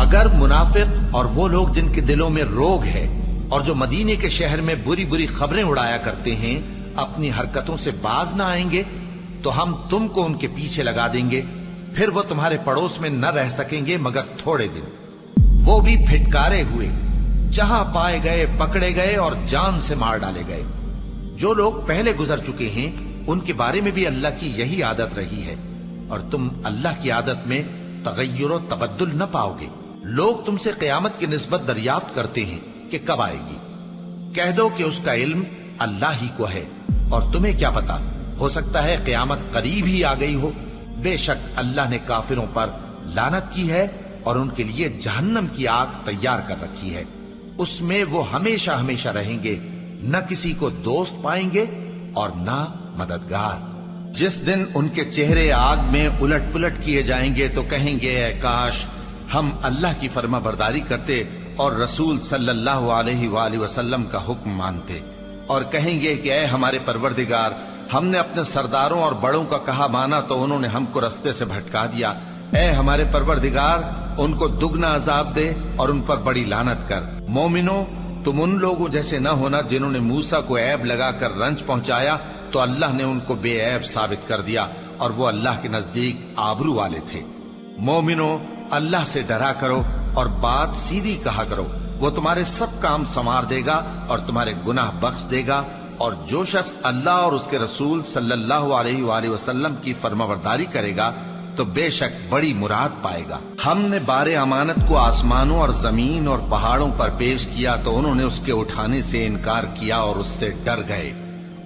اگر منافق اور وہ لوگ جن کے دلوں میں روگ ہے اور جو مدینے کے شہر میں بری بری خبریں اڑایا کرتے ہیں اپنی حرکتوں سے باز نہ آئیں گے تو ہم تم کو ان کے پیچھے لگا دیں گے، پھر وہ تمہارے پڑوس میں نہ رہ سکیں گے مگر تھوڑے دن، وہ بھی پھٹکارے ہوئے، جہاں پائے گئے پکڑے گئے اور جان سے مار ڈالے گئے۔ جو لوگ پہلے گزر چکے ہیں ان کے بارے میں بھی اللہ کی یہی عادت رہی ہے، اور تم اللہ کی عادت میں تغیر و تبدل نہ پاؤ گے۔ لوگ تم سے قیامت کی نسبت دریافت کرتے ہیں کہ کب آئے گی، کہہ دو کہ اس کا علم اللہ ہی کو ہے، اور تمہیں کیا پتا، ہو سکتا ہے قیامت قریب ہی آ گئی ہو۔ بے شک اللہ نے کافروں پر لعنت کی ہے اور ان کے لیے جہنم کی آگ تیار کر رکھی ہے، اس میں وہ ہمیشہ ہمیشہ رہیں گے، نہ کسی کو دوست پائیں گے اور نہ مددگار۔ جس دن ان کے چہرے آگ میں الٹ پلٹ کیے جائیں گے تو کہیں گے اے کاش ہم اللہ کی فرما برداری کرتے اور رسول صلی اللہ علیہ وآلہ وسلم کا حکم مانتے، اور کہیں گے کہ اے ہمارے پروردگار، ہم نے اپنے سرداروں اور بڑوں کا کہا مانا تو انہوں نے ہم کو رستے سے بھٹکا دیا۔ اے ہمارے پروردگار، ان کو دگنا عذاب دے اور ان پر بڑی لعنت کر۔ مومنو، تم ان لوگوں جیسے نہ ہونا جنہوں نے موسیٰ کو عیب لگا کر رنج پہنچایا تو اللہ نے ان کو بے عیب ثابت کر دیا اور وہ اللہ کے نزدیک آبرو والے تھے۔ مومنو، اللہ سے ڈرا کرو اور بات سیدھی کہا کرو، وہ تمہارے سب کام سنوار دے گا اور تمہارے گناہ بخش دے گا، اور جو شخص اللہ اور اس کے رسول صلی اللہ علیہ وآلہ وسلم کی فرمانبرداری کرے گا تو بے شک بڑی مراد پائے گا۔ ہم نے بار امانت کو آسمانوں اور زمین اور پہاڑوں پر پیش کیا تو انہوں نے اس کے اٹھانے سے انکار کیا اور اس سے ڈر گئے،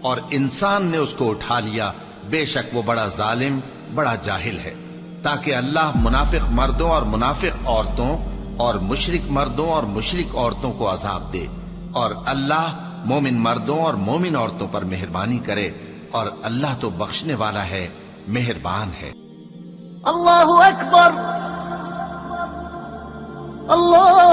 اور انسان نے اس کو اٹھا لیا، بے شک وہ بڑا ظالم، بڑا جاہل ہے۔ تاکہ اللہ منافق مردوں اور منافق عورتوں اور مشرک مردوں اور مشرک عورتوں کو عذاب دے، اور اللہ مومن مردوں اور مومن عورتوں پر مہربانی کرے، اور اللہ تو بخشنے والا ہے، مہربان ہے۔ اللہ اکبر، اللہ